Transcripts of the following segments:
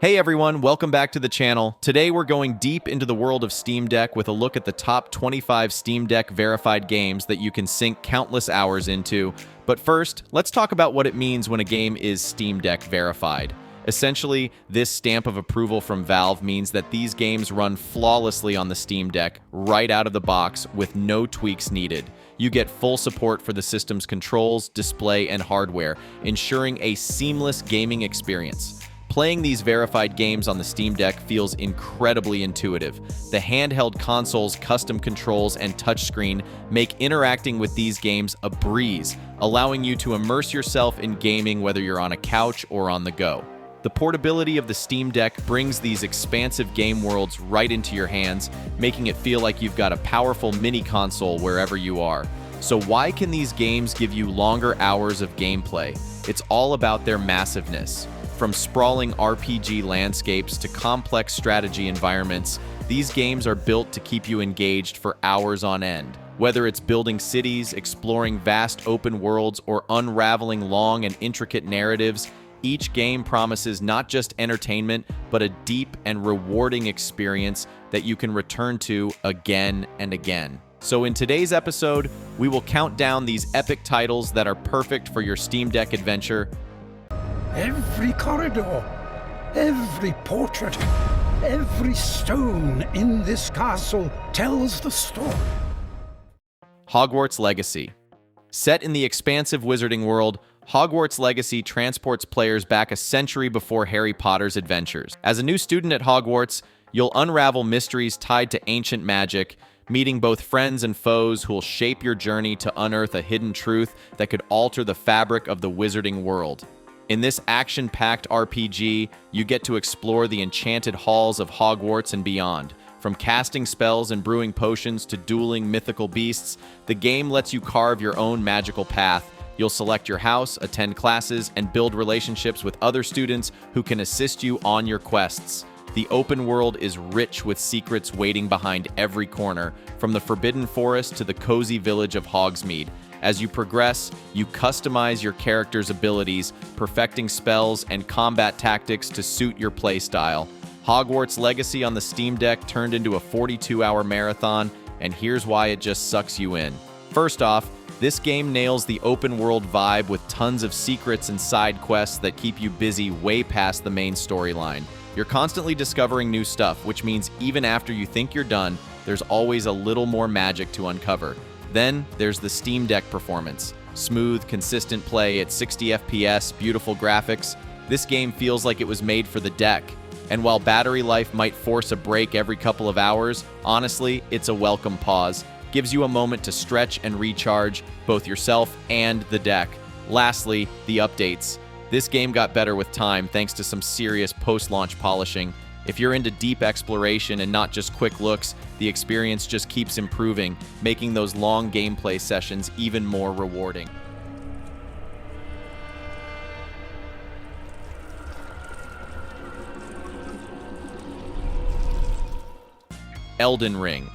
Hey everyone, welcome back to the channel. Today we're going deep into the world of Steam Deck with a look at the top 25 Steam Deck verified games that you can sink countless hours into. But first, let's talk about what it means when a game is Steam Deck verified. Essentially, this stamp of approval from Valve means that these games run flawlessly on the Steam Deck right out of the box with no tweaks needed. You get full support for the system's controls, display, and hardware, ensuring a seamless gaming experience. Playing these verified games on the Steam Deck feels incredibly intuitive. The handheld console's custom controls and touchscreen make interacting with these games a breeze, allowing you to immerse yourself in gaming whether you're on a couch or on the go. The portability of the Steam Deck brings these expansive game worlds right into your hands, making it feel like you've got a powerful mini console wherever you are. So why can these games give you longer hours of gameplay? It's all about their massiveness. From sprawling RPG landscapes to complex strategy environments, these games are built to keep you engaged for hours on end. Whether it's building cities, exploring vast open worlds, or unraveling long and intricate narratives, each game promises not just entertainment, but a deep and rewarding experience that you can return to again and again. So in today's episode, we will count down these epic titles that are perfect for your Steam Deck adventure. Every corridor, every portrait, every stone in this castle tells the story. Hogwarts Legacy. Set in the expansive wizarding world, Hogwarts Legacy transports players back a century before Harry Potter's adventures. As a new student at Hogwarts, you'll unravel mysteries tied to ancient magic, meeting both friends and foes who'll shape your journey to unearth a hidden truth that could alter the fabric of the wizarding world. In this action-packed RPG, you get to explore the enchanted halls of Hogwarts and beyond. From casting spells and brewing potions to dueling mythical beasts, the game lets you carve your own magical path. You'll select your house, attend classes, and build relationships with other students who can assist you on your quests. The open world is rich with secrets waiting behind every corner, from the Forbidden Forest to the cozy village of Hogsmeade. As you progress, you customize your character's abilities, perfecting spells and combat tactics to suit your playstyle. Hogwarts Legacy on the Steam Deck turned into a 42-hour marathon, and here's why it just sucks you in. First off, this game nails the open world vibe with tons of secrets and side quests that keep you busy way past the main storyline. You're constantly discovering new stuff, which means even after you think you're done, there's always a little more magic to uncover. Then there's the Steam Deck performance. Smooth, consistent play at 60 FPS, beautiful graphics. This game feels like it was made for the deck. And while battery life might force a break every couple of hours, honestly, it's a welcome pause. Gives you a moment to stretch and recharge, both yourself and the deck. Lastly, the updates. This game got better with time thanks to some serious post-launch polishing. If you're into deep exploration and not just quick looks, the experience just keeps improving, making those long gameplay sessions even more rewarding. Elden Ring.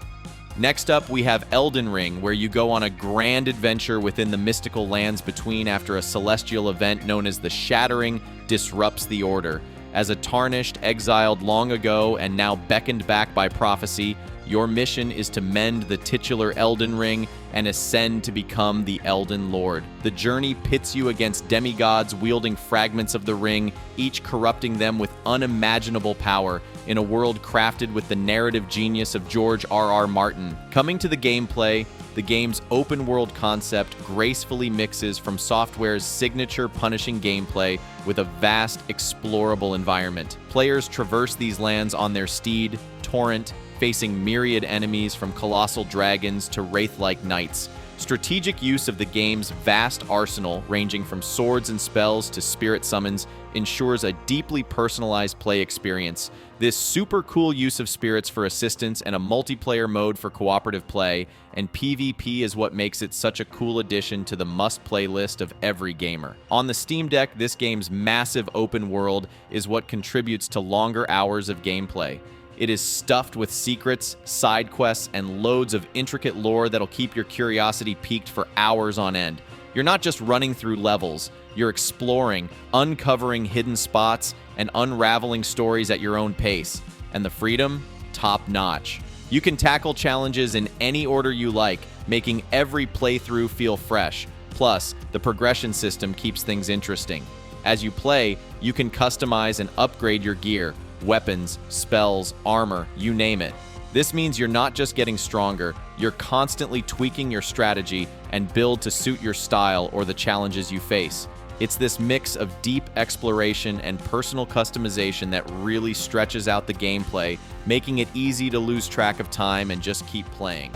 Next up, we have Elden Ring, where you go on a grand adventure within the mystical lands between after a celestial event known as the Shattering disrupts the Order. As a tarnished, exiled long ago and now beckoned back by prophecy, your mission is to mend the titular Elden Ring and ascend to become the Elden Lord. The journey pits you against demigods wielding fragments of the ring, each corrupting them with unimaginable power, in a world crafted with the narrative genius of George R.R. Martin. Coming to the gameplay, the game's open-world concept gracefully mixes from software's signature punishing gameplay with a vast, explorable environment. Players traverse these lands on their steed, Torrent, facing myriad enemies from colossal dragons to wraith-like knights. Strategic use of the game's vast arsenal, ranging from swords and spells to spirit summons, ensures a deeply personalized play experience. This super cool use of spirits for assistance and a multiplayer mode for cooperative play, and PvP is what makes it such a cool addition to the must-play list of every gamer. On the Steam Deck, this game's massive open world is what contributes to longer hours of gameplay. It is stuffed with secrets, side quests, and loads of intricate lore that'll keep your curiosity piqued for hours on end. You're not just running through levels, you're exploring, uncovering hidden spots, and unraveling stories at your own pace. And the freedom? Top-notch. You can tackle challenges in any order you like, making every playthrough feel fresh. Plus, the progression system keeps things interesting. As you play, you can customize and upgrade your gear, weapons, spells, armor, you name it. This means you're not just getting stronger, you're constantly tweaking your strategy and build to suit your style or the challenges you face. It's this mix of deep exploration and personal customization that really stretches out the gameplay, making it easy to lose track of time and just keep playing.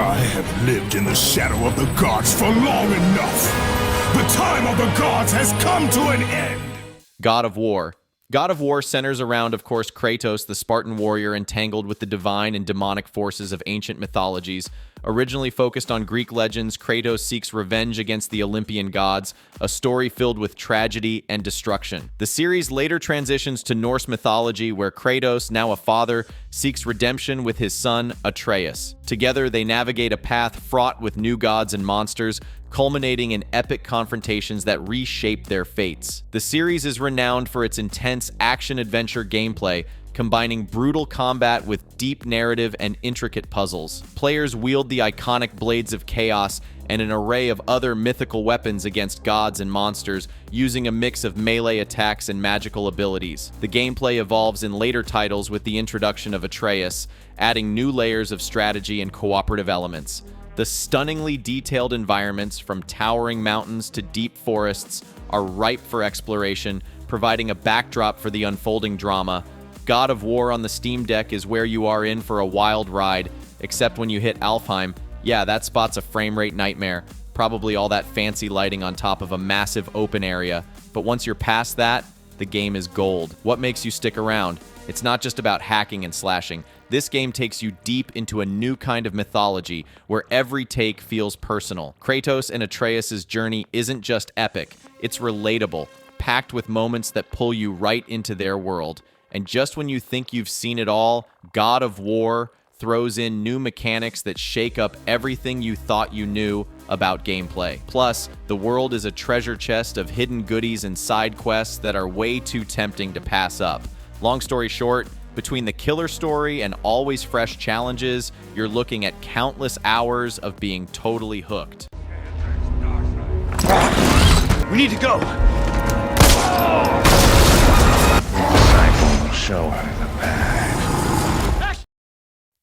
I have lived in the shadow of the gods for long enough. The time of the gods has come to an end. God of War. God of War centers around, of course, Kratos, the Spartan warrior entangled with the divine and demonic forces of ancient mythologies. Originally focused on Greek legends, Kratos seeks revenge against the Olympian gods, a story filled with tragedy and destruction. The series later transitions to Norse mythology, where Kratos, now a father, seeks redemption with his son, Atreus. Together, they navigate a path fraught with new gods and monsters, culminating in epic confrontations that reshape their fates. The series is renowned for its intense action-adventure gameplay, combining brutal combat with deep narrative and intricate puzzles. Players wield the iconic Blades of Chaos and an array of other mythical weapons against gods and monsters, using a mix of melee attacks and magical abilities. The gameplay evolves in later titles with the introduction of Atreus, adding new layers of strategy and cooperative elements. The stunningly detailed environments, from towering mountains to deep forests, are ripe for exploration, providing a backdrop for the unfolding drama. God of War on the Steam Deck is where you are in for a wild ride, except when you hit Alfheim. Yeah, that spot's a frame rate nightmare. Probably all that fancy lighting on top of a massive open area. But once you're past that, the game is gold. What makes you stick around? It's not just about hacking and slashing. This game takes you deep into a new kind of mythology, where every take feels personal. Kratos and Atreus' journey isn't just epic, it's relatable, packed with moments that pull you right into their world. And just when you think you've seen it all, God of War throws in new mechanics that shake up everything you thought you knew about gameplay. Plus, the world is a treasure chest of hidden goodies and side quests that are way too tempting to pass up. Long story short, between the killer story and always fresh challenges, you're looking at countless hours of being totally hooked. We need to go. Show her the path.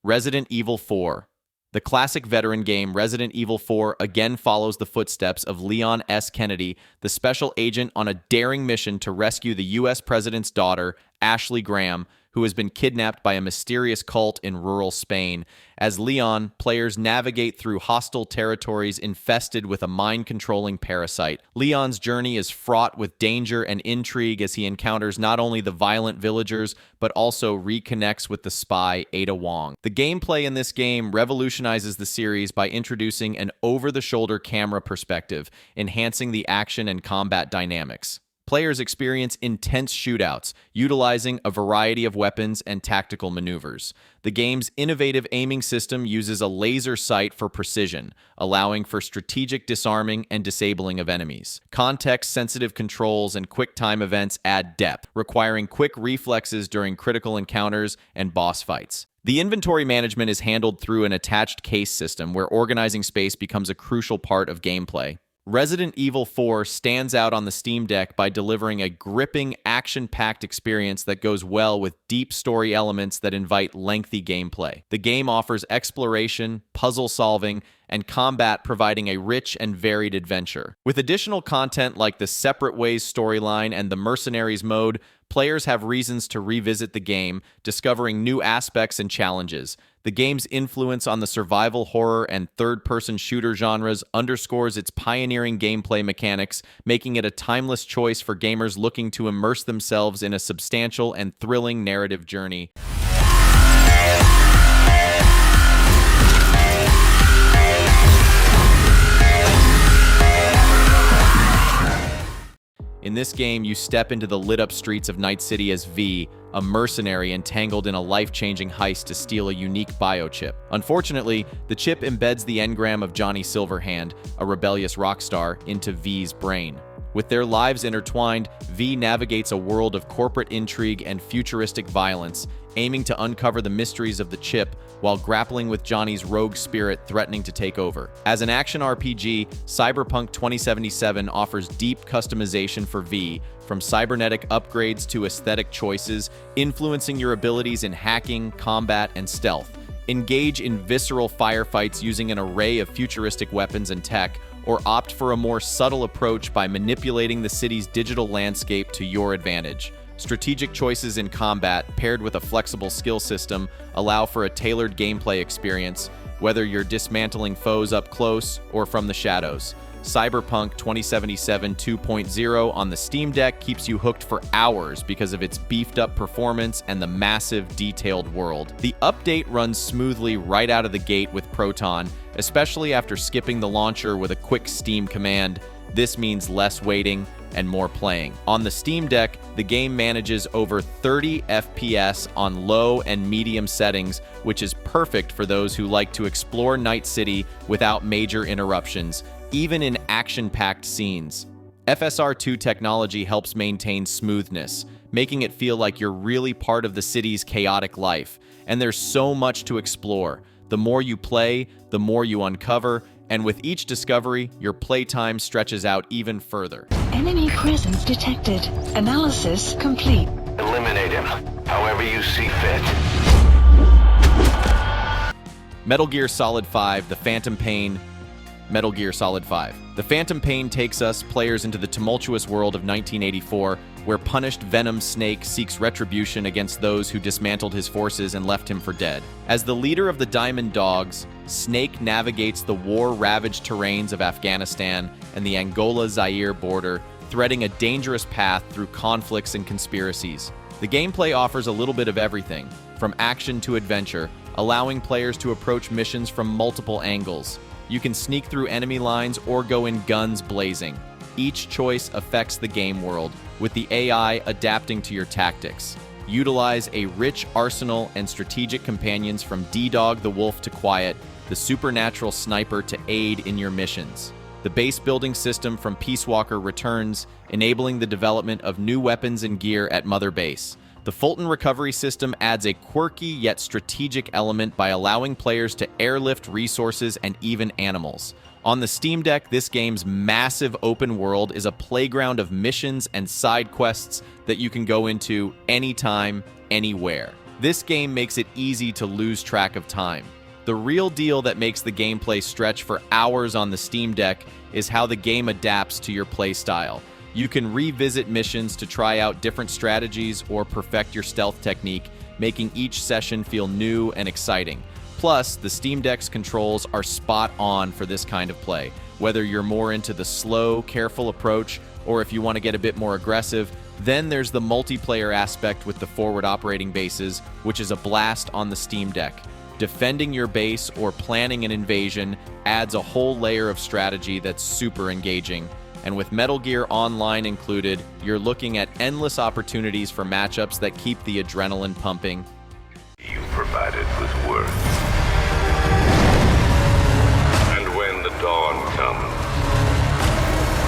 Resident Evil 4. The classic veteran game Resident Evil 4 again follows the footsteps of Leon S. Kennedy, the special agent on a daring mission to rescue the U.S. president's daughter, Ashley Graham, who has been kidnapped by a mysterious cult in rural Spain. As Leon, players navigate through hostile territories infested with a mind-controlling parasite. Leon's journey is fraught with danger and intrigue as he encounters not only the violent villagers, but also reconnects with the spy, Ada Wong. The gameplay in this game revolutionizes the series by introducing an over-the-shoulder camera perspective, enhancing the action and combat dynamics. Players experience intense shootouts, utilizing a variety of weapons and tactical maneuvers. The game's innovative aiming system uses a laser sight for precision, allowing for strategic disarming and disabling of enemies. Context-sensitive controls and quick-time events add depth, requiring quick reflexes during critical encounters and boss fights. The inventory management is handled through an attached case system, where organizing space becomes a crucial part of gameplay. Resident Evil 4 stands out on the Steam Deck by delivering a gripping, action-packed experience that goes well with deep story elements that invite lengthy gameplay. The game offers exploration, puzzle solving, and combat, providing a rich and varied adventure. With additional content like the Separate Ways storyline and the Mercenaries mode, players have reasons to revisit the game, discovering new aspects and challenges. The game's influence on the survival horror and third-person shooter genres underscores its pioneering gameplay mechanics, making it a timeless choice for gamers looking to immerse themselves in a substantial and thrilling narrative journey. In this game, you step into the lit-up streets of Night City as V, a mercenary entangled in a life-changing heist to steal a unique biochip. Unfortunately, the chip embeds the engram of Johnny Silverhand, a rebellious rock star, into V's brain. With their lives intertwined, V navigates a world of corporate intrigue and futuristic violence, aiming to uncover the mysteries of the chip while grappling with Johnny's rogue spirit threatening to take over. As an action RPG, Cyberpunk 2077 offers deep customization for V, from cybernetic upgrades to aesthetic choices, influencing your abilities in hacking, combat, and stealth. Engage in visceral firefights using an array of futuristic weapons and tech, or opt for a more subtle approach by manipulating the city's digital landscape to your advantage. Strategic choices in combat, paired with a flexible skill system, allow for a tailored gameplay experience, whether you're dismantling foes up close or from the shadows. Cyberpunk 2077 2.0 on the Steam Deck keeps you hooked for hours because of its beefed-up performance and the massive, detailed world. The update runs smoothly right out of the gate with Proton, especially after skipping the launcher with a quick Steam command. This means less waiting and more playing. On the Steam Deck, the game manages over 30 FPS on low and medium settings, which is perfect for those who like to explore Night City without major interruptions, even in action-packed scenes. FSR2 technology helps maintain smoothness, making it feel like you're really part of the city's chaotic life. And there's so much to explore. The more you play, the more you uncover, and with each discovery, your playtime stretches out even further. Enemy presence detected. Analysis complete. Eliminate him, however you see fit. Metal Gear Solid 5, The Phantom Pain. Metal Gear Solid 5. The Phantom Pain takes us, players, into the tumultuous world of 1984, where punished Venom Snake seeks retribution against those who dismantled his forces and left him for dead. As the leader of the Diamond Dogs, Snake navigates the war-ravaged terrains of Afghanistan and the Angola-Zaire border, threading a dangerous path through conflicts and conspiracies. The gameplay offers a little bit of everything, from action to adventure, allowing players to approach missions from multiple angles. You can sneak through enemy lines or go in guns blazing. Each choice affects the game world, with the AI adapting to your tactics. Utilize a rich arsenal and strategic companions from D-Dog the Wolf to Quiet, the supernatural sniper to aid in your missions. The base building system from Peace Walker returns, enabling the development of new weapons and gear at Mother Base. The Fulton recovery system adds a quirky yet strategic element by allowing players to airlift resources and even animals. On the Steam Deck, this game's massive open world is a playground of missions and side quests that you can go into anytime, anywhere. This game makes it easy to lose track of time. The real deal that makes the gameplay stretch for hours on the Steam Deck is how the game adapts to your playstyle. You can revisit missions to try out different strategies or perfect your stealth technique, making each session feel new and exciting. Plus, the Steam Deck's controls are spot on for this kind of play. Whether you're more into the slow, careful approach, or if you want to get a bit more aggressive, then there's the multiplayer aspect with the forward operating bases, which is a blast on the Steam Deck. Defending your base or planning an invasion adds a whole layer of strategy that's super engaging. And with Metal Gear Online included, you're looking at endless opportunities for matchups that keep the adrenaline pumping. You provided with worth. And when the dawn comes,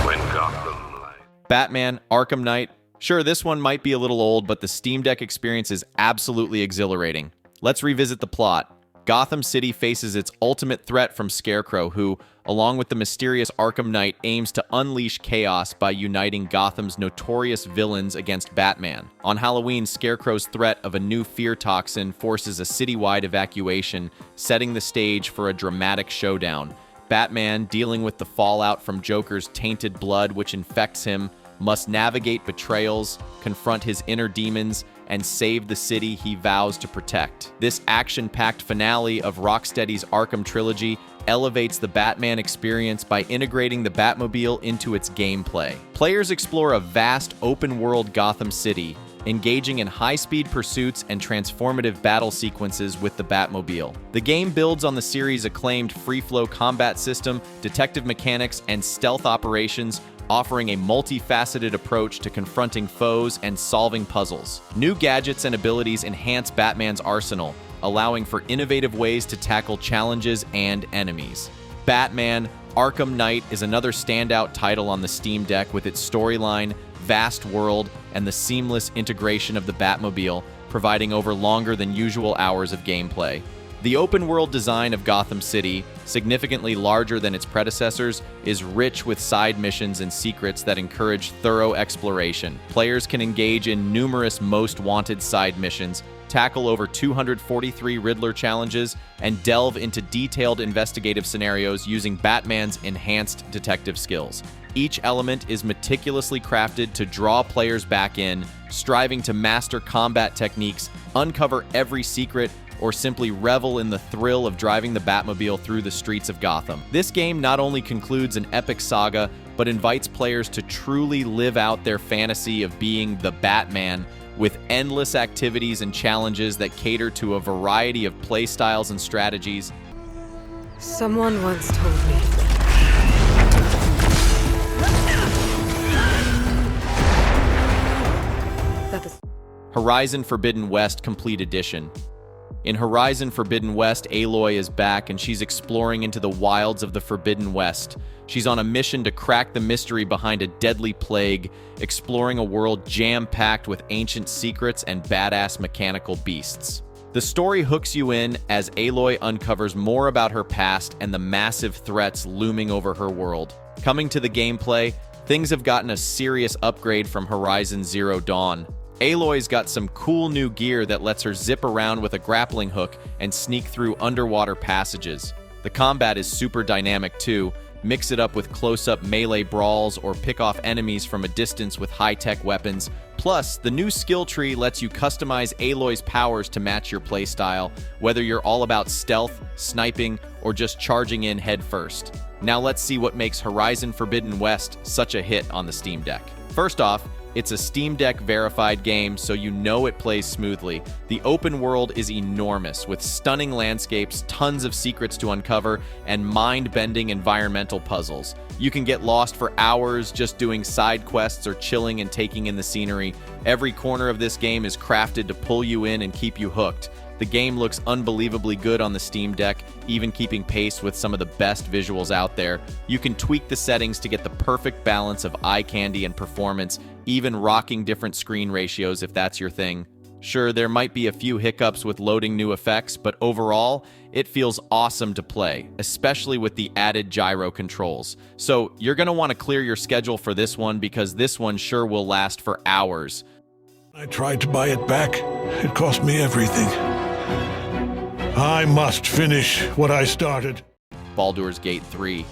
when Gotham lies. Batman Arkham Knight. Sure, this one might be a little old, but the Steam Deck experience is absolutely exhilarating. Let's revisit the plot. Gotham City faces its ultimate threat from Scarecrow, who, along with the mysterious Arkham Knight, aims to unleash chaos by uniting Gotham's notorious villains against Batman. On Halloween, Scarecrow's threat of a new fear toxin forces a citywide evacuation, setting the stage for a dramatic showdown. Batman, dealing with the fallout from Joker's tainted blood which infects him, must navigate betrayals, confront his inner demons, and save the city he vows to protect. This action-packed finale of Rocksteady's Arkham trilogy elevates the Batman experience by integrating the Batmobile into its gameplay. Players explore a vast open-world Gotham City, engaging in high-speed pursuits and transformative battle sequences with the Batmobile. The game builds on the series' acclaimed free-flow combat system, detective mechanics, and stealth operations, offering a multifaceted approach to confronting foes and solving puzzles. New gadgets and abilities enhance Batman's arsenal, allowing for innovative ways to tackle challenges and enemies. Batman: Arkham Knight is another standout title on the Steam Deck with its storyline, vast world, and the seamless integration of the Batmobile, providing over longer than usual hours of gameplay. The open-world design of Gotham City, significantly larger than its predecessors, is rich with side missions and secrets that encourage thorough exploration. Players can engage in numerous most wanted side missions, tackle over 243 Riddler challenges, and delve into detailed investigative scenarios using Batman's enhanced detective skills. Each element is meticulously crafted to draw players back in, striving to master combat techniques, uncover every secret, or simply revel in the thrill of driving the Batmobile through the streets of Gotham. This game not only concludes an epic saga, but invites players to truly live out their fantasy of being the Batman, with endless activities and challenges that cater to a variety of playstyles and strategies. Someone once told me that the Horizon Forbidden West Complete Edition. In Horizon Forbidden West, Aloy is back and she's exploring into the wilds of the Forbidden West. She's on a mission to crack the mystery behind a deadly plague, exploring a world jam-packed with ancient secrets and badass mechanical beasts. The story hooks you in as Aloy uncovers more about her past and the massive threats looming over her world. Coming to the gameplay, things have gotten a serious upgrade from Horizon Zero Dawn. Aloy's got some cool new gear that lets her zip around with a grappling hook and sneak through underwater passages. The combat is super dynamic too. Mix it up with close-up melee brawls or pick off enemies from a distance with high-tech weapons. Plus, the new skill tree lets you customize Aloy's powers to match your playstyle, whether you're all about stealth, sniping, or just charging in head first. Now let's see what makes Horizon Forbidden West such a hit on the Steam Deck. First off, it's a Steam Deck verified game, so you know it plays smoothly. The open world is enormous, with stunning landscapes, tons of secrets to uncover, and mind-bending environmental puzzles. You can get lost for hours just doing side quests or chilling and taking in the scenery. Every corner of this game is crafted to pull you in and keep you hooked. The game looks unbelievably good on the Steam Deck, even keeping pace with some of the best visuals out there. You can tweak the settings to get the perfect balance of eye candy and performance, even rocking different screen ratios if that's your thing. Sure, there might be a few hiccups with loading new effects, but overall, it feels awesome to play, especially with the added gyro controls. So you're going to want to clear your schedule for this one because this one sure will last for hours. I tried to buy it back. It cost me everything. I must finish what I started. Baldur's Gate 3.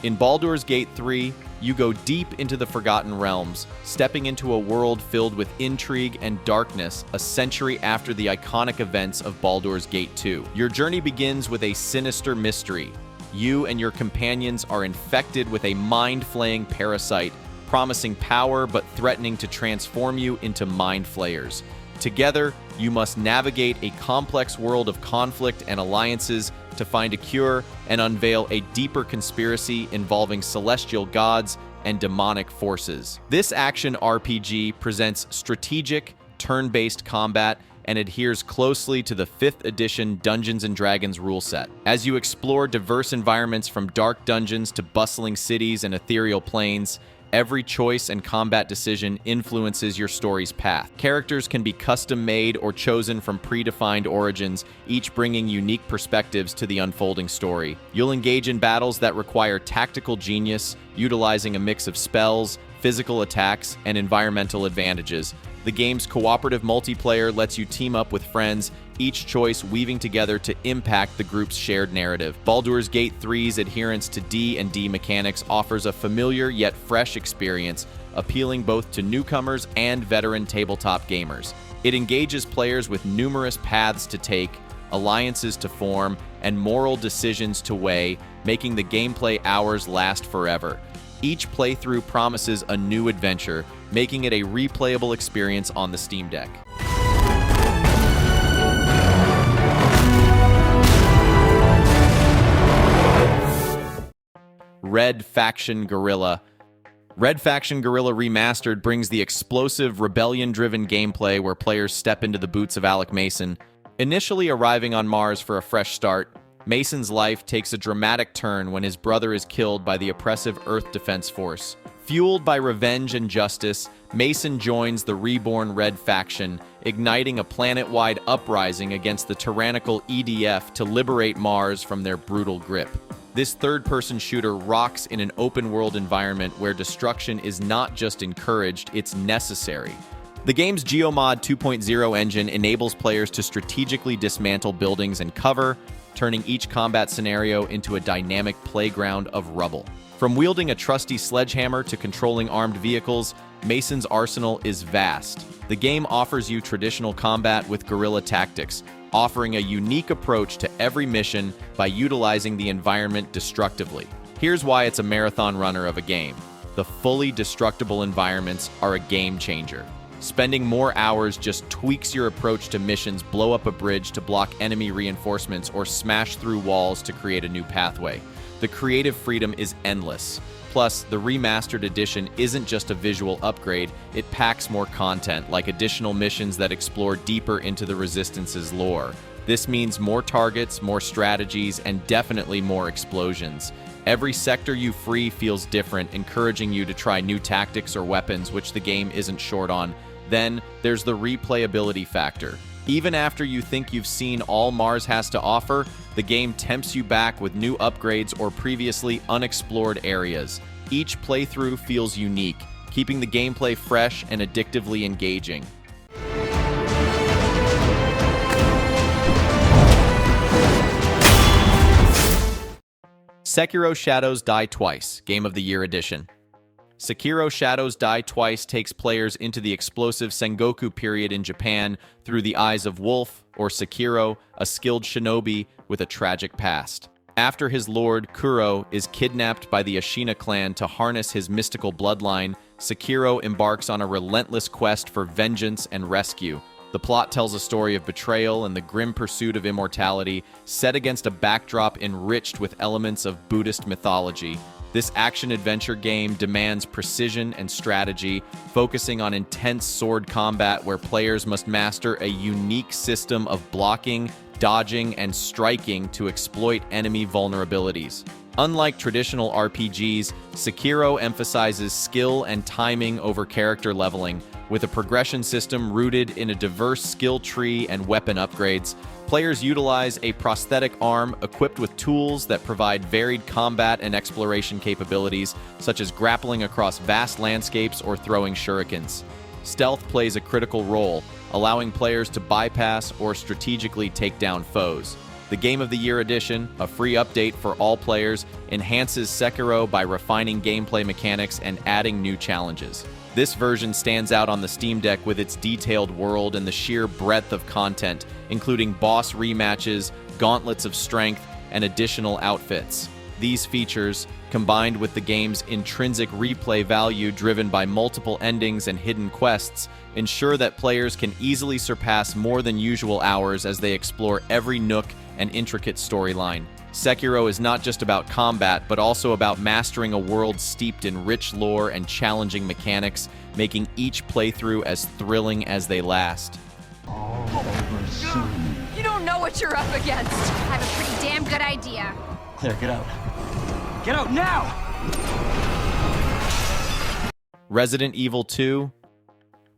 In Baldur's Gate 3, you go deep into the Forgotten Realms, stepping into a world filled with intrigue and darkness a century after the iconic events of Baldur's Gate 2. Your journey begins with a sinister mystery. You and your companions are infected with a mind-flaying parasite, promising power but threatening to transform you into mind flayers. Together, you must navigate a complex world of conflict and alliances to find a cure and unveil a deeper conspiracy involving celestial gods and demonic forces. This action RPG presents strategic, turn-based combat and adheres closely to the 5th edition Dungeons & Dragons rule set. As you explore diverse environments from dark dungeons to bustling cities and ethereal plains, every choice and combat decision influences your story's path. Characters can be custom-made or chosen from predefined origins, each bringing unique perspectives to the unfolding story. You'll engage in battles that require tactical genius, utilizing a mix of spells, physical attacks, and environmental advantages. The game's cooperative multiplayer lets you team up with friends, each choice weaving together to impact the group's shared narrative. Baldur's Gate 3's adherence to D&D mechanics offers a familiar yet fresh experience, appealing both to newcomers and veteran tabletop gamers. It engages players with numerous paths to take, alliances to form, and moral decisions to weigh, making the gameplay hours last forever. Each playthrough promises a new adventure, making it a replayable experience on the Steam Deck. Red Faction Guerilla. Red Faction Guerilla Remastered brings the explosive, rebellion-driven gameplay where players step into the boots of Alec Mason. Initially arriving on Mars for a fresh start, Mason's life takes a dramatic turn when his brother is killed by the oppressive Earth Defense Force. Fueled by revenge and justice, Mason joins the reborn Red Faction, igniting a planet-wide uprising against the tyrannical EDF to liberate Mars from their brutal grip. This third-person shooter rocks in an open-world environment where destruction is not just encouraged, it's necessary. The game's Geomod 2.0 engine enables players to strategically dismantle buildings and cover, turning each combat scenario into a dynamic playground of rubble. From wielding a trusty sledgehammer to controlling armed vehicles, Mason's arsenal is vast. The game offers you traditional combat with guerrilla tactics, offering a unique approach to every mission by utilizing the environment destructively. Here's why it's a marathon runner of a game. The fully destructible environments are a game changer. Spending more hours just tweaks your approach to missions, blow up a bridge to block enemy reinforcements, or smash through walls to create a new pathway. The creative freedom is endless. Plus, the remastered edition isn't just a visual upgrade, it packs more content, like additional missions that explore deeper into the Resistance's lore. This means more targets, more strategies, and definitely more explosions. Every sector you free feels different, encouraging you to try new tactics or weapons, which the game isn't short on. Then, there's the replayability factor. Even after you think you've seen all Mars has to offer, the game tempts you back with new upgrades or previously unexplored areas. Each playthrough feels unique, keeping the gameplay fresh and addictively engaging. Sekiro Shadows Die Twice, Game of the Year Edition. Sekiro Shadows Die Twice takes players into the explosive Sengoku period in Japan through the eyes of Wolf, or Sekiro, a skilled shinobi with a tragic past. After his lord, Kuro, is kidnapped by the Ashina clan to harness his mystical bloodline, Sekiro embarks on a relentless quest for vengeance and rescue. The plot tells a story of betrayal and the grim pursuit of immortality, set against a backdrop enriched with elements of Buddhist mythology. This action-adventure game demands precision and strategy, focusing on intense sword combat where players must master a unique system of blocking, dodging, and striking to exploit enemy vulnerabilities. Unlike traditional RPGs, Sekiro emphasizes skill and timing over character leveling, with a progression system rooted in a diverse skill tree and weapon upgrades. Players utilize a prosthetic arm equipped with tools that provide varied combat and exploration capabilities, such as grappling across vast landscapes or throwing shurikens. Stealth plays a critical role, allowing players to bypass or strategically take down foes. The Game of the Year Edition, a free update for all players, enhances Sekiro by refining gameplay mechanics and adding new challenges. This version stands out on the Steam Deck with its detailed world and the sheer breadth of content, including boss rematches, gauntlets of strength, and additional outfits. These features, combined with the game's intrinsic replay value driven by multiple endings and hidden quests, ensure that players can easily surpass more than usual hours as they explore every nook and intricate storyline. Sekiro is not just about combat, but also about mastering a world steeped in rich lore and challenging mechanics, making each playthrough as thrilling as they last. You don't know what you're up against. I have a pretty damn good idea. Claire, get out. Get out now! Resident Evil 2.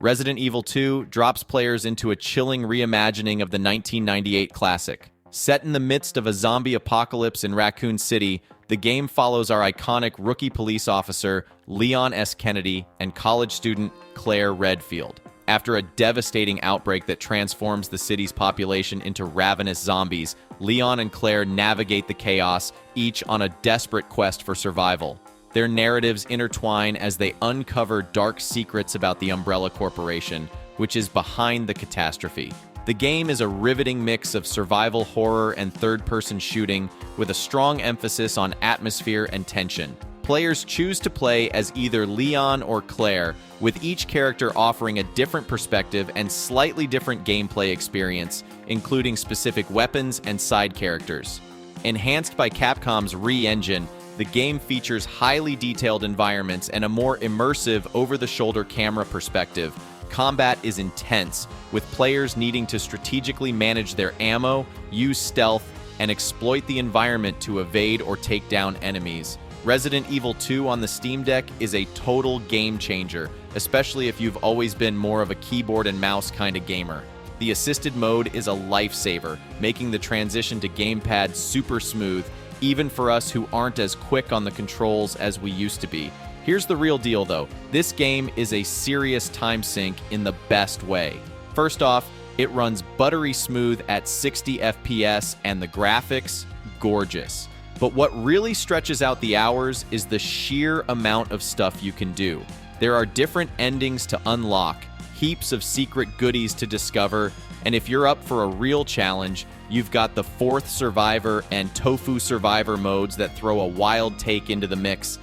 Resident Evil 2 drops players into a chilling reimagining of the 1998 classic. Set in the midst of a zombie apocalypse in Raccoon City, the game follows our iconic rookie police officer, Leon S. Kennedy, and college student, Claire Redfield. After a devastating outbreak that transforms the city's population into ravenous zombies, Leon and Claire navigate the chaos, each on a desperate quest for survival. Their narratives intertwine as they uncover dark secrets about the Umbrella Corporation, which is behind the catastrophe. The game is a riveting mix of survival horror and third-person shooting, with a strong emphasis on atmosphere and tension. Players choose to play as either Leon or Claire, with each character offering a different perspective and slightly different gameplay experience, including specific weapons and side characters. Enhanced by Capcom's Re-engine, The game features highly detailed environments and a more immersive, over-the-shoulder camera perspective. Combat is intense, with players needing to strategically manage their ammo, use stealth, and exploit the environment to evade or take down enemies. Resident Evil 2 on the Steam Deck is a total game changer, especially if you've always been more of a keyboard and mouse kind of gamer. The assisted mode is a lifesaver, making the transition to gamepad super smooth, even for us who aren't as quick on the controls as we used to be. Here's the real deal though, this game is a serious time sink in the best way. First off, it runs buttery smooth at 60 FPS and the graphics, gorgeous. But what really stretches out the hours is the sheer amount of stuff you can do. There are different endings to unlock, heaps of secret goodies to discover, and if you're up for a real challenge, you've got the Fourth Survivor and Tofu Survivor modes that throw a wild take into the mix.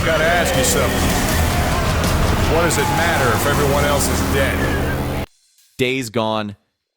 Gotta ask you something. What does it matter if everyone else is dead? Days Gone.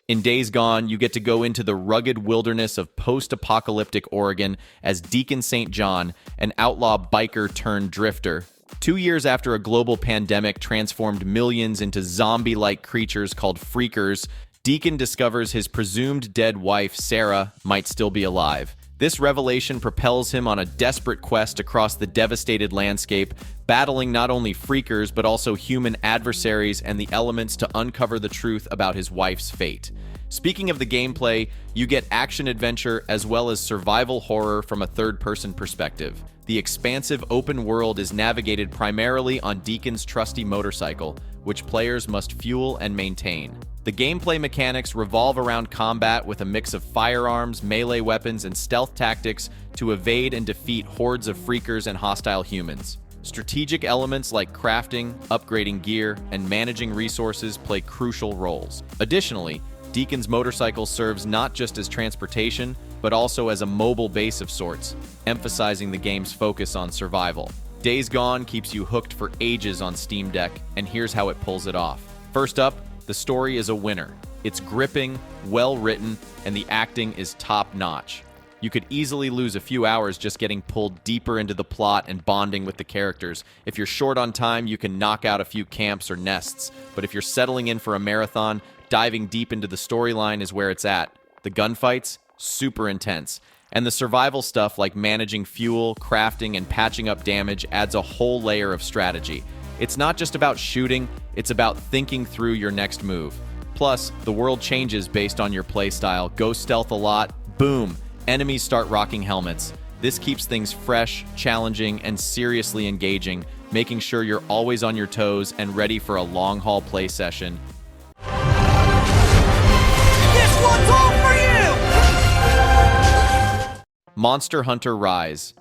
In Days Gone, you get to go into the rugged wilderness of post-apocalyptic Oregon as Deacon St. John, an outlaw biker turned drifter. 2 years after a global pandemic transformed millions into zombie-like creatures called freakers, Deacon discovers his presumed dead wife, Sarah, might still be alive. This revelation propels him on a desperate quest across the devastated landscape, battling not only freakers but also human adversaries and the elements to uncover the truth about his wife's fate. Speaking of the gameplay, you get action-adventure as well as survival horror from a third-person perspective. The expansive open world is navigated primarily on Deacon's trusty motorcycle, which players must fuel and maintain. The gameplay mechanics revolve around combat with a mix of firearms, melee weapons, and stealth tactics to evade and defeat hordes of freakers and hostile humans. Strategic elements like crafting, upgrading gear, and managing resources play crucial roles. Additionally, Deacon's motorcycle serves not just as transportation, but also as a mobile base of sorts, emphasizing the game's focus on survival. Days Gone keeps you hooked for ages on Steam Deck, and here's how it pulls it off. First up, the story is a winner. It's gripping, well-written, and the acting is top-notch. You could easily lose a few hours just getting pulled deeper into the plot and bonding with the characters. If you're short on time, you can knock out a few camps or nests, but if you're settling in for a marathon, diving deep into the storyline is where it's at. The gunfights, super intense. And the survival stuff like managing fuel, crafting, and patching up damage adds a whole layer of strategy. It's not just about shooting, it's about thinking through your next move. Plus, the world changes based on your playstyle. Go stealth a lot, boom, enemies start rocking helmets. This keeps things fresh, challenging, and seriously engaging, making sure you're always on your toes and ready for a long-haul play session. This one's all for you! Monster Hunter Rise.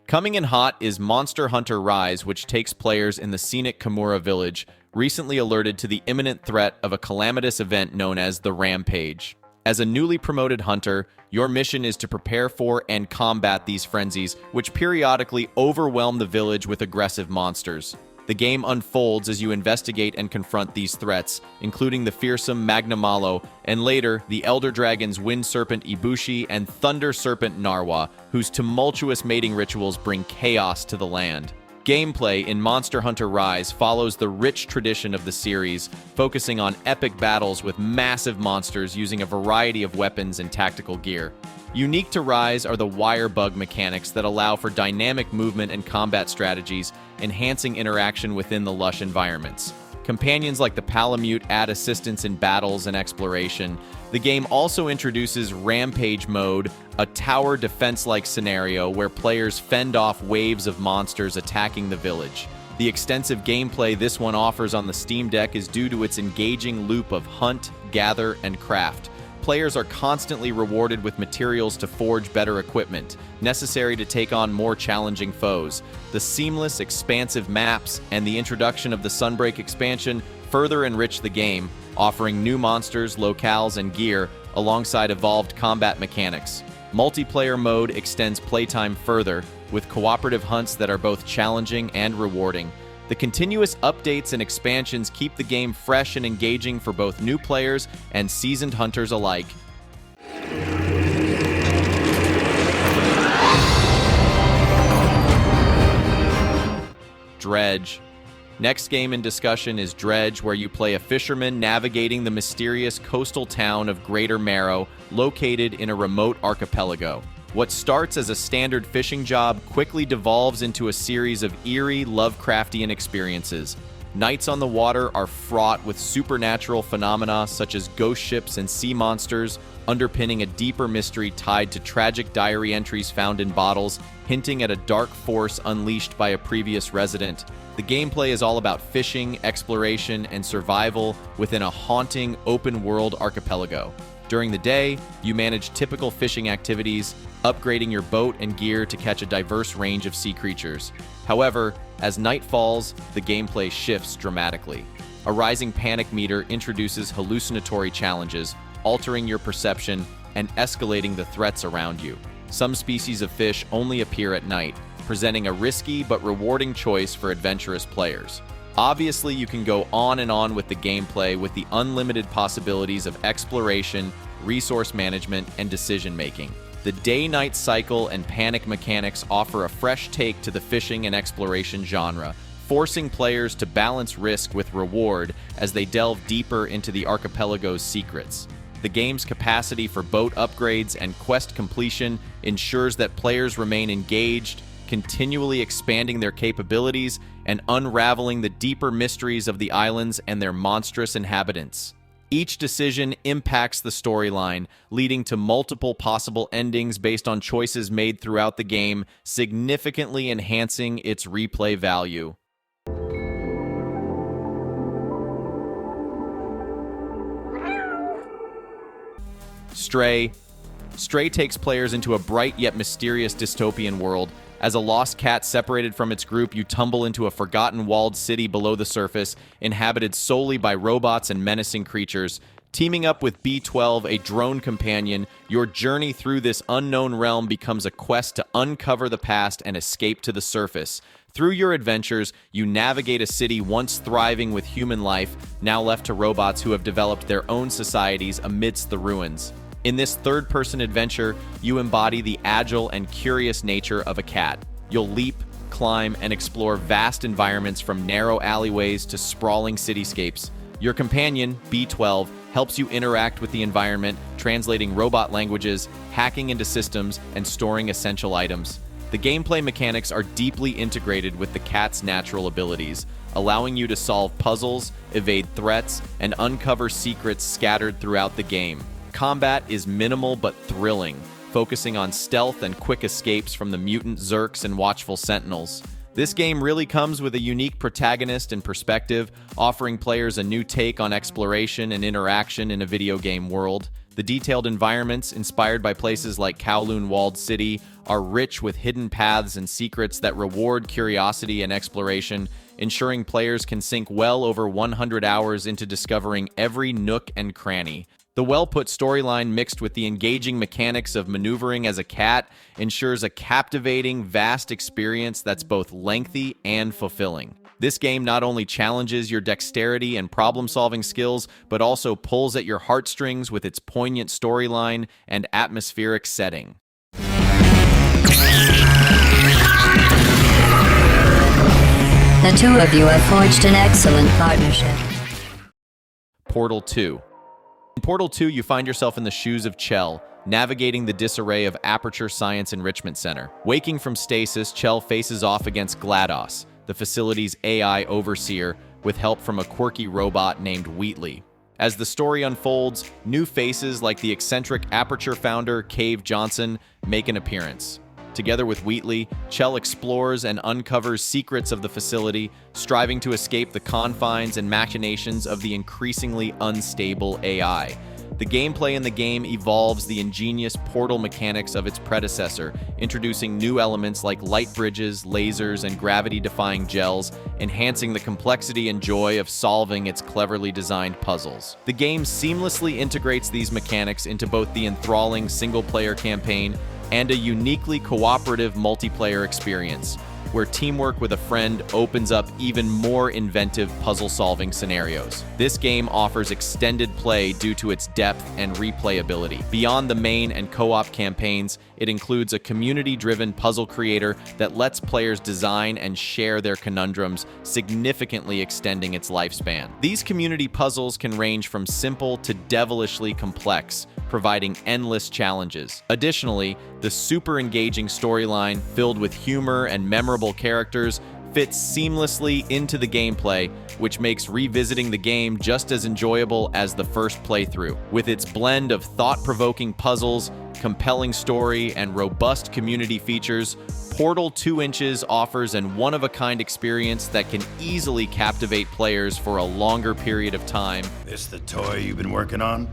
Coming in hot is Monster Hunter Rise, which takes players in the scenic Kimura village, recently alerted to the imminent threat of a calamitous event known as the Rampage. As a newly promoted hunter, your mission is to prepare for and combat these frenzies, which periodically overwhelm the village with aggressive monsters. The game unfolds as you investigate and confront these threats, including the fearsome Magnamalo, and later, the Elder Dragons Wind Serpent Ibushi and Thunder Serpent Narwa, whose tumultuous mating rituals bring chaos to the land. Gameplay in Monster Hunter Rise follows the rich tradition of the series, focusing on epic battles with massive monsters using a variety of weapons and tactical gear. Unique to Rise are the wire bug mechanics that allow for dynamic movement and combat strategies, enhancing interaction within the lush environments. Companions like the Palamute add assistance in battles and exploration. The game also introduces Rampage Mode, a tower defense-like scenario where players fend off waves of monsters attacking the village. The extensive gameplay this one offers on the Steam Deck is due to its engaging loop of hunt, gather, and craft. Players are constantly rewarded with materials to forge better equipment, necessary to take on more challenging foes. The seamless, expansive maps and the introduction of the Sunbreak expansion further enrich the game, offering new monsters, locales, and gear, alongside evolved combat mechanics. Multiplayer mode extends playtime further, with cooperative hunts that are both challenging and rewarding. The continuous updates and expansions keep the game fresh and engaging for both new players and seasoned hunters alike. Dredge. Next game in discussion is Dredge, where you play a fisherman navigating the mysterious coastal town of Greater Marrow, located in a remote archipelago. What starts as a standard fishing job quickly devolves into a series of eerie, Lovecraftian experiences. Nights on the water are fraught with supernatural phenomena such as ghost ships and sea monsters, underpinning a deeper mystery tied to tragic diary entries found in bottles, hinting at a dark force unleashed by a previous resident. The gameplay is all about fishing, exploration, and survival within a haunting, open-world archipelago. During the day, you manage typical fishing activities, upgrading your boat and gear to catch a diverse range of sea creatures. However, as night falls, the gameplay shifts dramatically. A rising panic meter introduces hallucinatory challenges, altering your perception and escalating the threats around you. Some species of fish only appear at night, presenting a risky but rewarding choice for adventurous players. Obviously, you can go on and on with the gameplay with the unlimited possibilities of exploration, resource management, and decision-making. The day-night cycle and panic mechanics offer a fresh take to the fishing and exploration genre, forcing players to balance risk with reward as they delve deeper into the archipelago's secrets. The game's capacity for boat upgrades and quest completion ensures that players remain engaged, continually expanding their capabilities and unraveling the deeper mysteries of the islands and their monstrous inhabitants. Each decision impacts the storyline, leading to multiple possible endings based on choices made throughout the game, significantly enhancing its replay value. Stray. Stray takes players into a bright yet mysterious dystopian world. As a lost cat separated from its group, you tumble into a forgotten walled city below the surface, inhabited solely by robots and menacing creatures. Teaming up with B12, a drone companion, your journey through this unknown realm becomes a quest to uncover the past and escape to the surface. Through your adventures, you navigate a city once thriving with human life, now left to robots who have developed their own societies amidst the ruins. In this third-person adventure, you embody the agile and curious nature of a cat. You'll leap, climb, and explore vast environments from narrow alleyways to sprawling cityscapes. Your companion, B12, helps you interact with the environment, translating robot languages, hacking into systems, and storing essential items. The gameplay mechanics are deeply integrated with the cat's natural abilities, allowing you to solve puzzles, evade threats, and uncover secrets scattered throughout the game. Combat is minimal but thrilling, focusing on stealth and quick escapes from the mutant Zerks and watchful sentinels. This game really comes with a unique protagonist and perspective, offering players a new take on exploration and interaction in a video game world. The detailed environments, inspired by places like Kowloon Walled City, are rich with hidden paths and secrets that reward curiosity and exploration, ensuring players can sink well over 100 hours into discovering every nook and cranny. The well-put storyline mixed with the engaging mechanics of maneuvering as a cat ensures a captivating, vast experience that's both lengthy and fulfilling. This game not only challenges your dexterity and problem-solving skills, but also pulls at your heartstrings with its poignant storyline and atmospheric setting. The two of you have forged an excellent partnership. Portal 2. In Portal 2, you find yourself in the shoes of Chell, navigating the disarray of Aperture Science Enrichment Center. Waking from stasis, Chell faces off against GLaDOS, the facility's AI overseer, with help from a quirky robot named Wheatley. As the story unfolds, new faces like the eccentric Aperture founder, Cave Johnson, make an appearance. Together with Wheatley, Chell explores and uncovers secrets of the facility, striving to escape the confines and machinations of the increasingly unstable AI. The gameplay in the game evolves the ingenious portal mechanics of its predecessor, introducing new elements like light bridges, lasers, and gravity-defying gels, enhancing the complexity and joy of solving its cleverly designed puzzles. The game seamlessly integrates these mechanics into both the enthralling single-player campaign and a uniquely cooperative multiplayer experience, where teamwork with a friend opens up even more inventive puzzle-solving scenarios. This game offers extended play due to its depth and replayability. Beyond the main and co-op campaigns, It includes a community-driven puzzle creator that lets players design and share their conundrums, significantly extending its lifespan. These community puzzles can range from simple to devilishly complex, providing endless challenges. Additionally, the super engaging storyline, filled with humor and memorable characters, fits seamlessly into the gameplay, which makes revisiting the game just as enjoyable as the first playthrough. With its blend of thought-provoking puzzles, compelling story, and robust community features, Portal 2 Inches offers an one-of-a-kind experience that can easily captivate players for a longer period of time. This the toy you've been working on?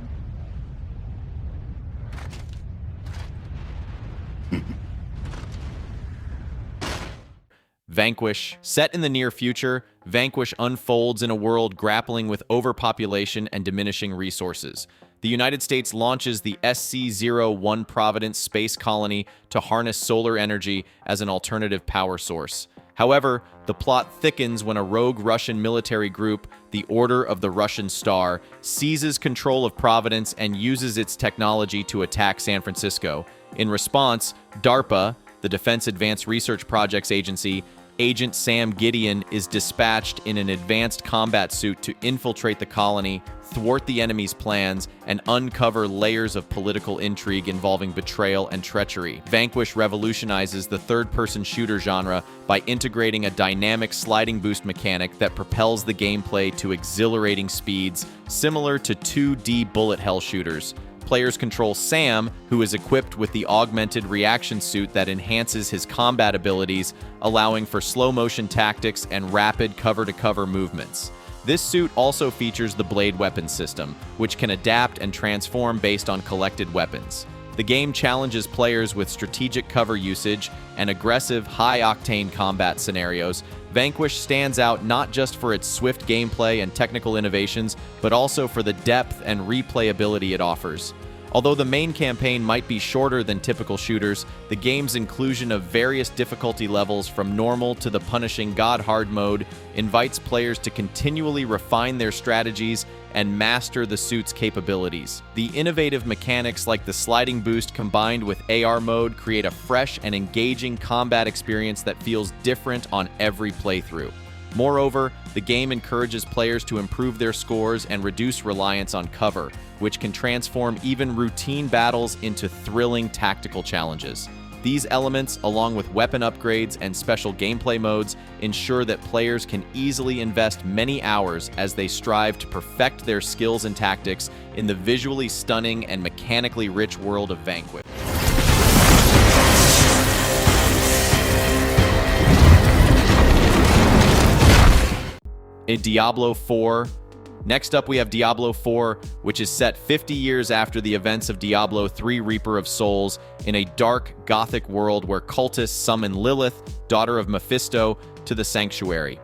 Vanquish. Set in the near future, Vanquish unfolds in a world grappling with overpopulation and diminishing resources. The United States launches the SC-01 Providence space colony to harness solar energy as an alternative power source. However, the plot thickens when a rogue Russian military group, the Order of the Russian Star, seizes control of Providence and uses its technology to attack San Francisco. In response, DARPA, the Defense Advanced Research Projects Agency, Agent Sam Gideon is dispatched in an advanced combat suit to infiltrate the colony, thwart the enemy's plans, and uncover layers of political intrigue involving betrayal and treachery. Vanquish revolutionizes the third-person shooter genre by integrating a dynamic sliding boost mechanic that propels the gameplay to exhilarating speeds, similar to 2D bullet hell shooters. Players control Sam, who is equipped with the augmented reaction suit that enhances his combat abilities, allowing for slow-motion tactics and rapid cover-to-cover movements. This suit also features the blade weapon system, which can adapt and transform based on collected weapons. The game challenges players with strategic cover usage and aggressive, high-octane combat scenarios. Vanquish stands out not just for its swift gameplay and technical innovations, but also for the depth and replayability it offers. Although the main campaign might be shorter than typical shooters, the game's inclusion of various difficulty levels from normal to the punishing God Hard mode invites players to continually refine their strategies and master the suit's capabilities. The innovative mechanics like the sliding boost combined with AR mode create a fresh and engaging combat experience that feels different on every playthrough. Moreover, the game encourages players to improve their scores and reduce reliance on cover, which can transform even routine battles into thrilling tactical challenges. These elements, along with weapon upgrades and special gameplay modes, ensure that players can easily invest many hours as they strive to perfect their skills and tactics in the visually stunning and mechanically rich world of Vanquish. In Diablo IV. Next up, we have Diablo IV, which is set 50 years after the events of Diablo III Reaper of Souls, in a dark, gothic world where cultists summon Lilith, daughter of Mephisto, to the sanctuary.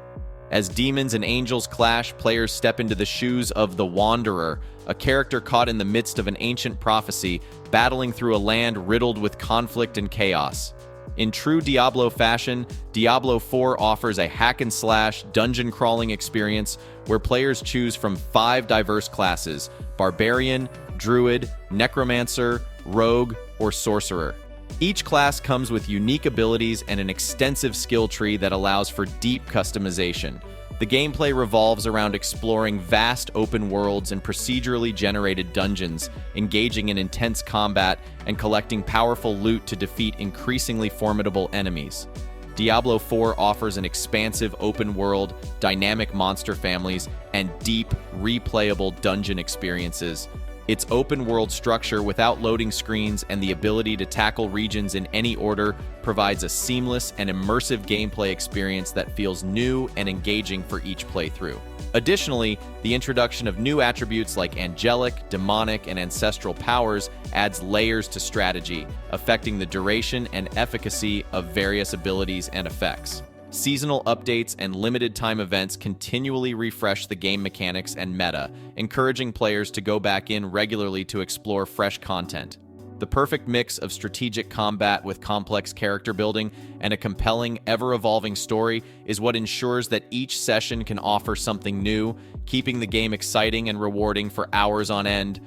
As demons and angels clash, players step into the shoes of the Wanderer, a character caught in the midst of an ancient prophecy, battling through a land riddled with conflict and chaos. In true Diablo fashion, Diablo IV offers a hack-and-slash, dungeon-crawling experience where players choose from 5 diverse classes: Barbarian, Druid, Necromancer, Rogue, or Sorcerer. Each class comes with unique abilities and an extensive skill tree that allows for deep customization. The gameplay revolves around exploring vast open worlds and procedurally generated dungeons, engaging in intense combat, and collecting powerful loot to defeat increasingly formidable enemies. Diablo IV offers an expansive open world, dynamic monster families, and deep, replayable dungeon experiences. Its open world structure without loading screens and the ability to tackle regions in any order provides a seamless and immersive gameplay experience that feels new and engaging for each playthrough. Additionally, the introduction of new attributes like angelic, demonic, and ancestral powers adds layers to strategy, affecting the duration and efficacy of various abilities and effects. Seasonal updates and limited-time events continually refresh the game mechanics and meta, encouraging players to go back in regularly to explore fresh content. The perfect mix of strategic combat with complex character building and a compelling, ever-evolving story is what ensures that each session can offer something new, keeping the game exciting and rewarding for hours on end.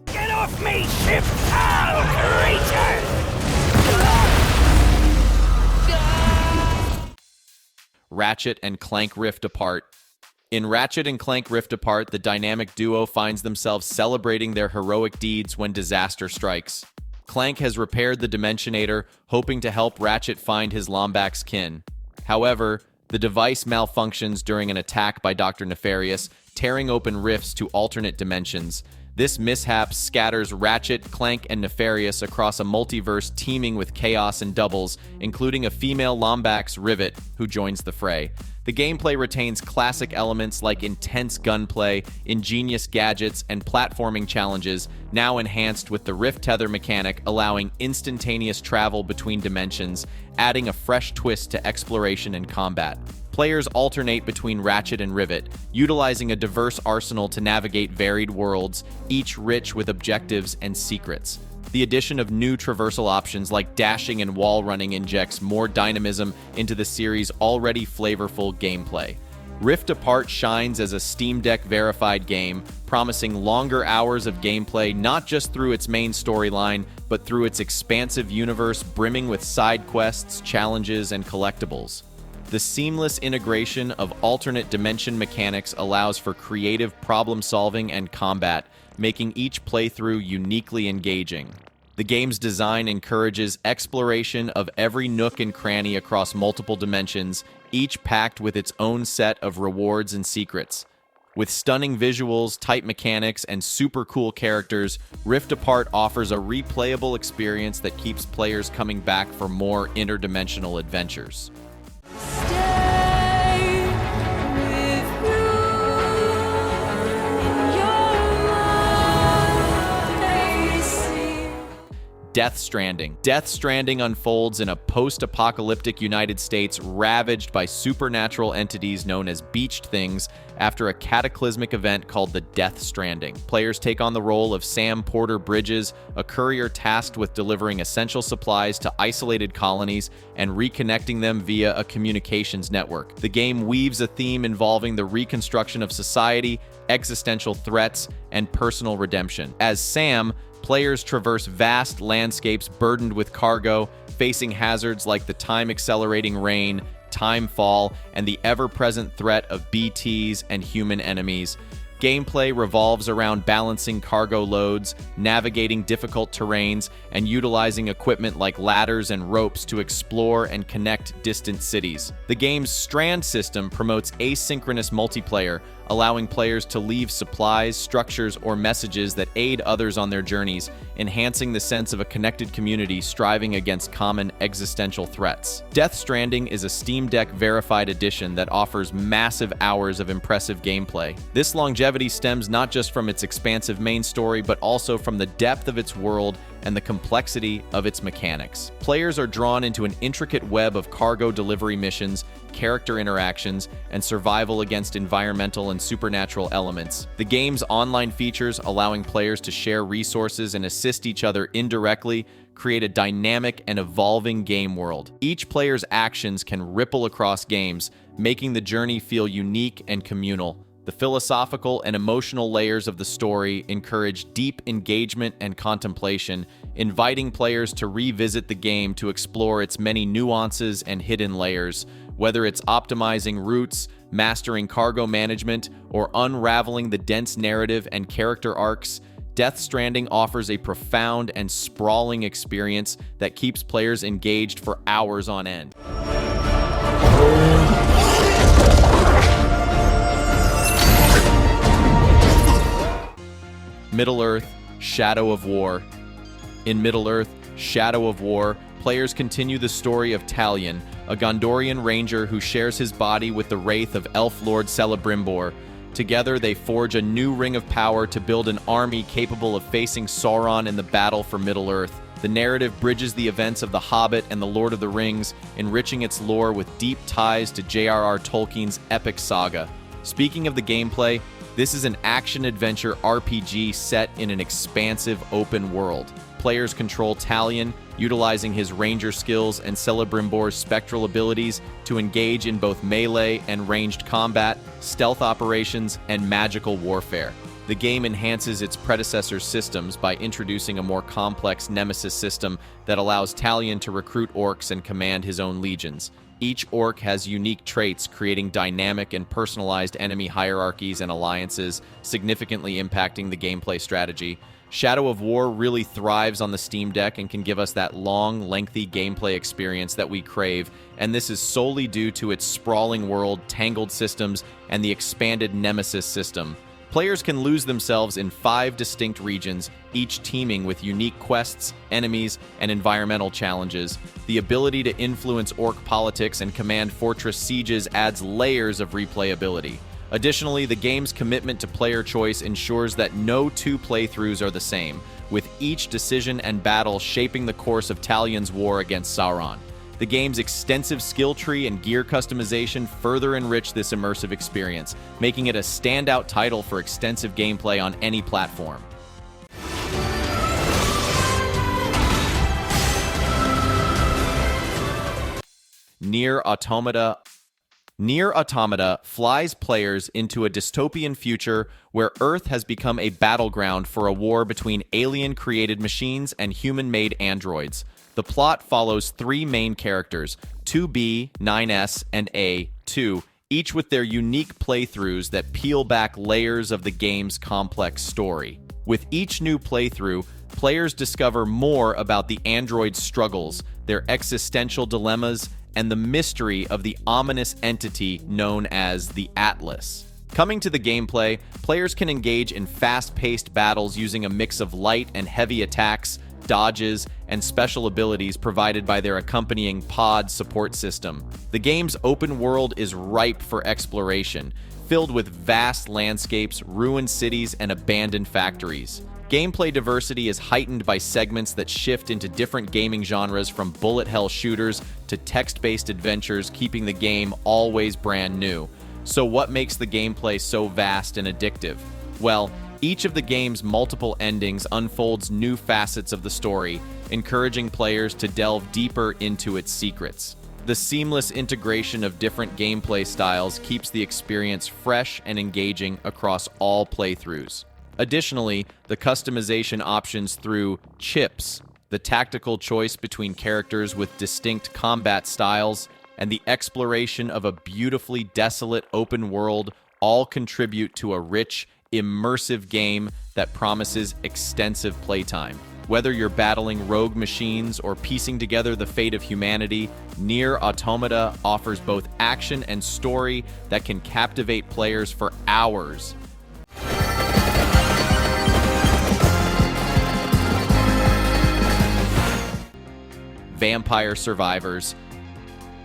Get off me, ship! Creature! Ratchet and Clank Rift Apart. In Ratchet and Clank Rift Apart, the dynamic duo finds themselves celebrating their heroic deeds when disaster strikes. Clank has repaired the Dimensionator, hoping to help Ratchet find his Lombax kin. However, the device malfunctions during an attack by Dr. Nefarious, tearing open rifts to alternate dimensions. This mishap scatters Ratchet, Clank, and Nefarious across a multiverse teeming with chaos and doubles, including a female Lombax, Rivet, who joins the fray. The gameplay retains classic elements like intense gunplay, ingenious gadgets, and platforming challenges, now enhanced with the Rift Tether mechanic allowing instantaneous travel between dimensions, adding a fresh twist to exploration and combat. Players alternate between Ratchet and Rivet, utilizing a diverse arsenal to navigate varied worlds, each rich with objectives and secrets. The addition of new traversal options like dashing and wall running injects more dynamism into the series' already flavorful gameplay. Rift Apart shines as a Steam Deck verified game, promising longer hours of gameplay not just through its main storyline, but through its expansive universe brimming with side quests, challenges, and collectibles. The seamless integration of alternate dimension mechanics allows for creative problem-solving and combat, making each playthrough uniquely engaging. The game's design encourages exploration of every nook and cranny across multiple dimensions, each packed with its own set of rewards and secrets. With stunning visuals, tight mechanics, and super cool characters, Rift Apart offers a replayable experience that keeps players coming back for more interdimensional adventures. Death Stranding. Death Stranding unfolds in a post-apocalyptic United States ravaged by supernatural entities known as Beached Things after a cataclysmic event called the Death Stranding. Players take on the role of Sam Porter Bridges, a courier tasked with delivering essential supplies to isolated colonies and reconnecting them via a communications network. The game weaves a theme involving the reconstruction of society, existential threats, and personal redemption. As Sam, players traverse vast landscapes burdened with cargo, facing hazards like the time-accelerating rain, timefall, and the ever-present threat of BTs and human enemies. Gameplay revolves around balancing cargo loads, navigating difficult terrains, and utilizing equipment like ladders and ropes to explore and connect distant cities. The game's Strand system promotes asynchronous multiplayer, allowing players to leave supplies, structures, or messages that aid others on their journeys, enhancing the sense of a connected community striving against common existential threats. Death Stranding is a Steam Deck verified edition that offers massive hours of impressive gameplay. This longevity stems not just from its expansive main story, but also from the depth of its world and the complexity of its mechanics. Players are drawn into an intricate web of cargo delivery missions, character interactions, and survival against environmental and supernatural elements. The game's online features, allowing players to share resources and assist each other indirectly, create a dynamic and evolving game world. Each player's actions can ripple across games, making the journey feel unique and communal. The philosophical and emotional layers of the story encourage deep engagement and contemplation, inviting players to revisit the game to explore its many nuances and hidden layers. Whether it's optimizing routes, mastering cargo management, or unraveling the dense narrative and character arcs, Death Stranding offers a profound and sprawling experience that keeps players engaged for hours on end. Middle-earth: Shadow of War. In Middle-earth: Shadow of War, players continue the story of Talion, a Gondorian ranger who shares his body with the wraith of Elf Lord Celebrimbor. Together, they forge a new ring of power to build an army capable of facing Sauron in the battle for Middle-earth. The narrative bridges the events of The Hobbit and The Lord of the Rings, enriching its lore with deep ties to J.R.R. Tolkien's epic saga. Speaking of the gameplay, this is an action-adventure RPG set in an expansive open world. Players control Talion, utilizing his ranger skills and Celebrimbor's spectral abilities to engage in both melee and ranged combat, stealth operations, and magical warfare. The game enhances its predecessor's systems by introducing a more complex nemesis system that allows Talion to recruit orcs and command his own legions. Each orc has unique traits, creating dynamic and personalized enemy hierarchies and alliances, significantly impacting the gameplay strategy. Shadow of War really thrives on the Steam Deck and can give us that long, lengthy gameplay experience that we crave, and this is solely due to its sprawling world, tangled systems, and the expanded Nemesis system. Players can lose themselves in 5 distinct regions, each teeming with unique quests, enemies, and environmental challenges. The ability to influence orc politics and command fortress sieges adds layers of replayability. Additionally, the game's commitment to player choice ensures that no 2 playthroughs are the same, with each decision and battle shaping the course of Talion's war against Sauron. The game's extensive skill tree and gear customization further enrich this immersive experience, making it a standout title for extensive gameplay on any platform. Nier Automata. Nier Automata flies players into a dystopian future where Earth has become a battleground for a war between alien-created machines and human-made androids. The plot follows 3 main characters, 2B, 9S, and A2, each with their unique playthroughs that peel back layers of the game's complex story. With each new playthrough, players discover more about the androids' struggles, their existential dilemmas, and the mystery of the ominous entity known as the Atlas. Coming to the gameplay, players can engage in fast-paced battles using a mix of light and heavy attacks, dodges, and special abilities provided by their accompanying pod support system. The game's open world is ripe for exploration, filled with vast landscapes, ruined cities, and abandoned factories. Gameplay diversity is heightened by segments that shift into different gaming genres, from bullet hell shooters to text-based adventures, keeping the game always brand new. So what makes the gameplay so vast and addictive? Well, each of the game's multiple endings unfolds new facets of the story, encouraging players to delve deeper into its secrets. The seamless integration of different gameplay styles keeps the experience fresh and engaging across all playthroughs. Additionally, the customization options through chips, the tactical choice between characters with distinct combat styles, and the exploration of a beautifully desolate open world all contribute to a rich, immersive game that promises extensive playtime. Whether you're battling rogue machines or piecing together the fate of humanity, Nier Automata offers both action and story that can captivate players for hours. Vampire Survivors.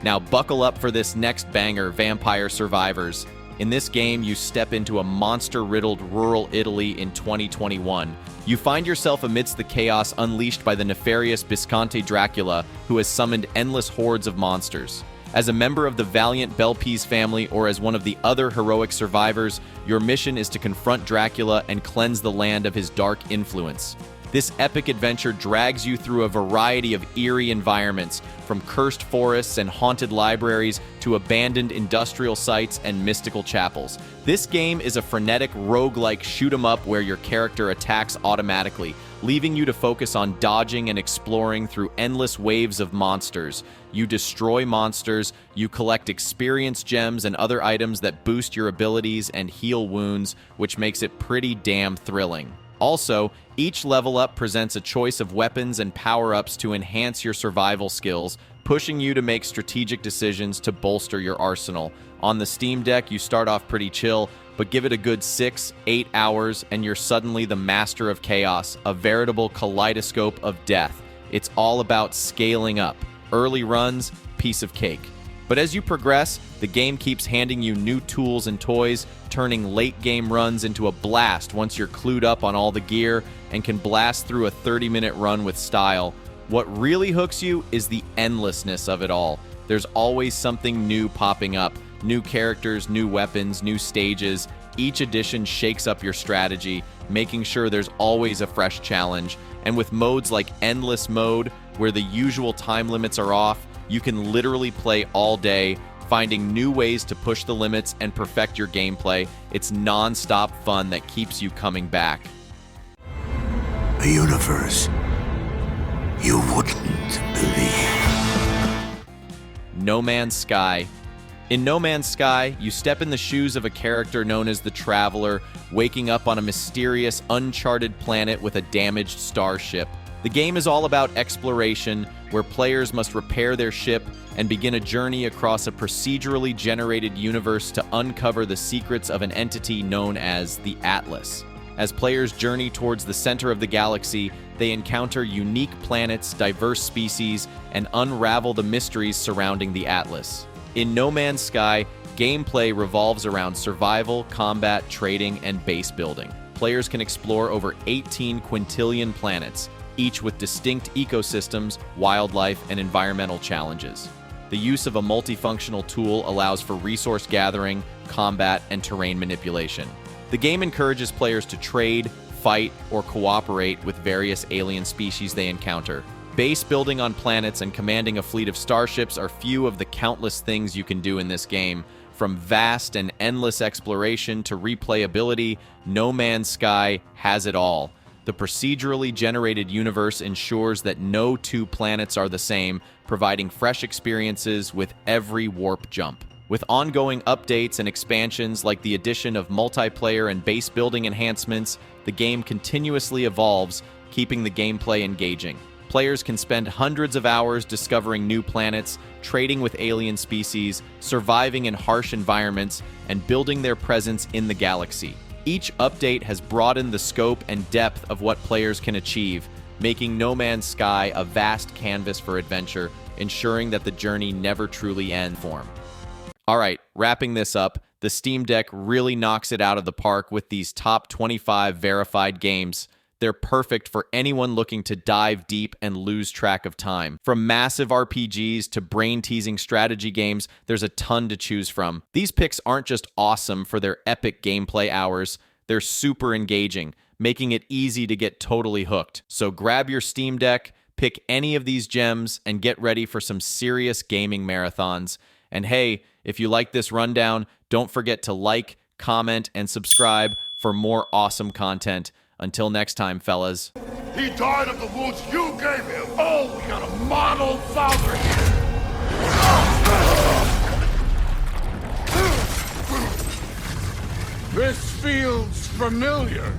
Now buckle up for this next banger, Vampire Survivors. In this game, you step into a monster-riddled rural Italy in 2021. You find yourself amidst the chaos unleashed by the nefarious Visconte Dracula, who has summoned endless hordes of monsters. As a member of the valiant Belpese family, or as one of the other heroic survivors, your mission is to confront Dracula and cleanse the land of his dark influence. This epic adventure drags you through a variety of eerie environments, from cursed forests and haunted libraries to abandoned industrial sites and mystical chapels. This game is a frenetic roguelike shoot-'em-up where your character attacks automatically, leaving you to focus on dodging and exploring through endless waves of monsters. You destroy monsters, you collect experience gems and other items that boost your abilities and heal wounds, which makes it pretty damn thrilling. Also, each level up presents a choice of weapons and power-ups to enhance your survival skills, pushing you to make strategic decisions to bolster your arsenal. On the Steam Deck, you start off pretty chill, but give it a good 6-8 hours and you're suddenly the master of chaos, a veritable kaleidoscope of death. It's all about scaling up. Early runs, piece of cake. But as you progress, the game keeps handing you new tools and toys, turning late-game runs into a blast once you're clued up on all the gear and can blast through a 30-minute run with style. What really hooks you is the endlessness of it all. There's always something new popping up. New characters, new weapons, new stages. Each edition shakes up your strategy, making sure there's always a fresh challenge. And with modes like Endless Mode, where the usual time limits are off, you can literally play all day, finding new ways to push the limits and perfect your gameplay. It's non-stop fun that keeps you coming back. A universe you wouldn't believe. No Man's Sky. In No Man's Sky, you step in the shoes of a character known as the Traveler, waking up on a mysterious, uncharted planet with a damaged starship. The game is all about exploration, where players must repair their ship and begin a journey across a procedurally generated universe to uncover the secrets of an entity known as the Atlas. As players journey towards the center of the galaxy, they encounter unique planets, diverse species, and unravel the mysteries surrounding the Atlas. In No Man's Sky, gameplay revolves around survival, combat, trading, and base building. Players can explore over 18 quintillion planets, each with distinct ecosystems, wildlife, and environmental challenges. The use of a multifunctional tool allows for resource gathering, combat, and terrain manipulation. The game encourages players to trade, fight, or cooperate with various alien species they encounter. Base building on planets and commanding a fleet of starships are few of the countless things you can do in this game. From vast and endless exploration to replayability, No Man's Sky has it all. The procedurally generated universe ensures that no two planets are the same, providing fresh experiences with every warp jump. With ongoing updates and expansions like the addition of multiplayer and base building enhancements, the game continuously evolves, keeping the gameplay engaging. Players can spend hundreds of hours discovering new planets, trading with alien species, surviving in harsh environments, and building their presence in the galaxy. Each update has broadened the scope and depth of what players can achieve, making No Man's Sky a vast canvas for adventure, ensuring that the journey never truly ends. Alright, wrapping this up, the Steam Deck really knocks it out of the park with these top 25 verified games. They're perfect for anyone looking to dive deep and lose track of time. From massive RPGs to brain-teasing strategy games, there's a ton to choose from. These picks aren't just awesome for their epic gameplay hours, they're super engaging, making it easy to get totally hooked. So grab your Steam Deck, pick any of these gems, and get ready for some serious gaming marathons. And hey, if you like this rundown, don't forget to like, comment, and subscribe for more awesome content. Until next time, fellas. He died of the wounds you gave him! Oh, we got a model father here! This feels familiar.